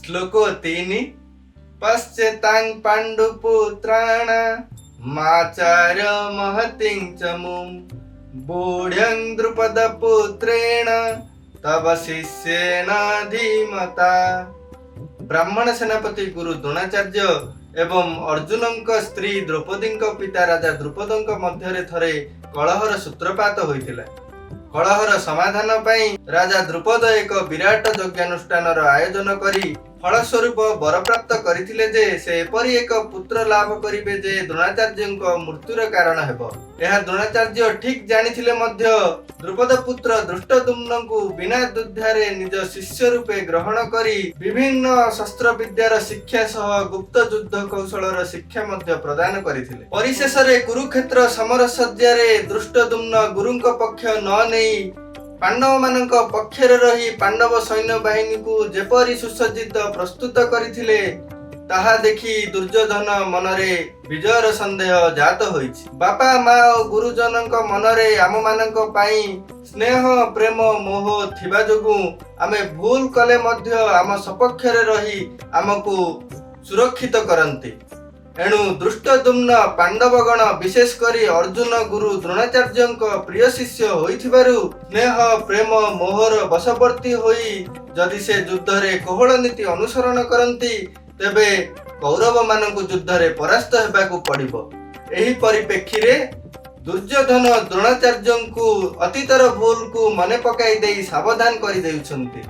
ଶ୍ଲୋକ 3 ପଶ୍ଚେତାଂ ପାଣ୍ଡୁପୁତ୍ରାଣ ମାଚାର୍ୟ ମହତିଂ ଚମୁଂ ବୂଢ଼୍ୟଂ ଦ୍ରୁପଦ ପୁତ୍ରେଣ ତବ ଶିଷ୍ୟେନ ଧୀମତା। ବ୍ରାହ୍ମଣ ସେନାପତି ଗୁରୁ ଦ୍ରୋଣାଚାର୍ଯ୍ୟ ଏବଂ ଅର୍ଜୁନଙ୍କ ସ୍ତ୍ରୀ ଦ୍ରୌପଦୀଙ୍କ ପିତା ରାଜା ଦ୍ରୁପଦଙ୍କ ମଧ୍ୟରେ ଥରେ କଳହର ସୂତ୍ରପାତ ହୋଇଥିଲା। କଳହର ସମାଧାନ ପାଇଁ ରାଜା ଦ୍ରୁପଦ ଏକ ବିରାଟ ଯଜ୍ଞାନୁଷ୍ଠାନର ଆୟୋଜନ କରି ଫଳସ୍ୱରୂପ ବରପ୍ରାପ୍ତ କରିଥିଲେ ଯେ ସେ ଏପରି ଏକ ପୁତ୍ର ଲାଭ କରିବେ ଯେ ଦ୍ରୋଣାଚାର୍ଯ୍ୟଙ୍କ ମୃତ୍ୟୁର କାରଣ ହେବ। ଏହା ଦ୍ରୋଣାଚାର୍ଯ୍ୟ ଠିକ୍ ଜାଣିଥିଲେ ମଧ୍ୟ ଦ୍ରୁପଦ ପୁତ୍ର ଧୃଷ୍ଟଦ୍ୟୁମ୍ନଙ୍କୁ ବିନା ଦ୍ୱିଧାରେ ନିଜ ଶିଷ୍ୟ ରୂପେ ଗ୍ରହଣ କରି ବିଭିନ୍ନ ଶସ୍ତ୍ର ବିଦ୍ୟାର ଶିକ୍ଷା ସହ ଗୁପ୍ତ ଯୁଦ୍ଧ କୌଶଳର ଶିକ୍ଷା ମଧ୍ୟ ପ୍ରଦାନ କରିଥିଲେ। ପରିଶେଷରେ କୁରୁକ୍ଷେତ୍ର ସମର ସଜ୍ଜାରେ ଧୃଷ୍ଟଦ୍ୟୁମ୍ନ ଗୁରୁଙ୍କ ପକ୍ଷ ନ ନେଇ ପାଣ୍ଡବମାନଙ୍କ ପକ୍ଷରେ ରହି ପାଣ୍ଡବ ସୈନ୍ୟବାହିନୀକୁ ଯେପରି ସୁସଜ୍ଜିତ ପ୍ରସ୍ତୁତ କରିଥିଲେ ତାହା ଦେଖି ଦୁର୍ଯ୍ୟୋଧନ ମନରେ ବିଜୟର ସନ୍ଦେହ ଜାତ ହୋଇଛି। ବାପା ମା ଓ ଗୁରୁଜନଙ୍କ ମନରେ ଆମମାନଙ୍କ ପାଇଁ ସ୍ନେହ ପ୍ରେମ ମୋହ ଥିବା ଯୋଗୁଁ ଆମେ ଭୁଲ କଲେ ମଧ୍ୟ ଆମ ସପକ୍ଷରେ ରହି ଆମକୁ ସୁରକ୍ଷିତ କରନ୍ତି। ଏଣୁ ଧୃଷ୍ଟଦ୍ୟୁମ୍ନ ପାଣ୍ଡବଗଣ ବିଶେଷ କରି ଅର୍ଜୁନ ଗୁରୁ ଦ୍ରୋଣାଚାର୍ଯ୍ୟଙ୍କ ପ୍ରିୟ ଶିଷ୍ୟ ହୋଇଥିବାରୁ ସ୍ନେହ ପ୍ରେମ ମୋହର ବଶବର୍ତ୍ତୀ ହୋଇ ଯଦି ସେ ଯୁଦ୍ଧରେ କୋହଳ ନୀତି ଅନୁସରଣ କରନ୍ତି ତେବେ କୌରବମାନଙ୍କୁ ଯୁଦ୍ଧରେ ପରାସ୍ତ ହେବାକୁ ପଡ଼ିବ। ଏହି ପରିପ୍ରେକ୍ଷୀରେ ଦୁର୍ଯ୍ୟୋଧନ ଦ୍ରୋଣାଚାର୍ଯ୍ୟଙ୍କୁ ଅତୀତର ଭୁଲକୁ ମନେ ପକାଇ ଦେଇ ସାବଧାନ କରିଦେଉଛନ୍ତି।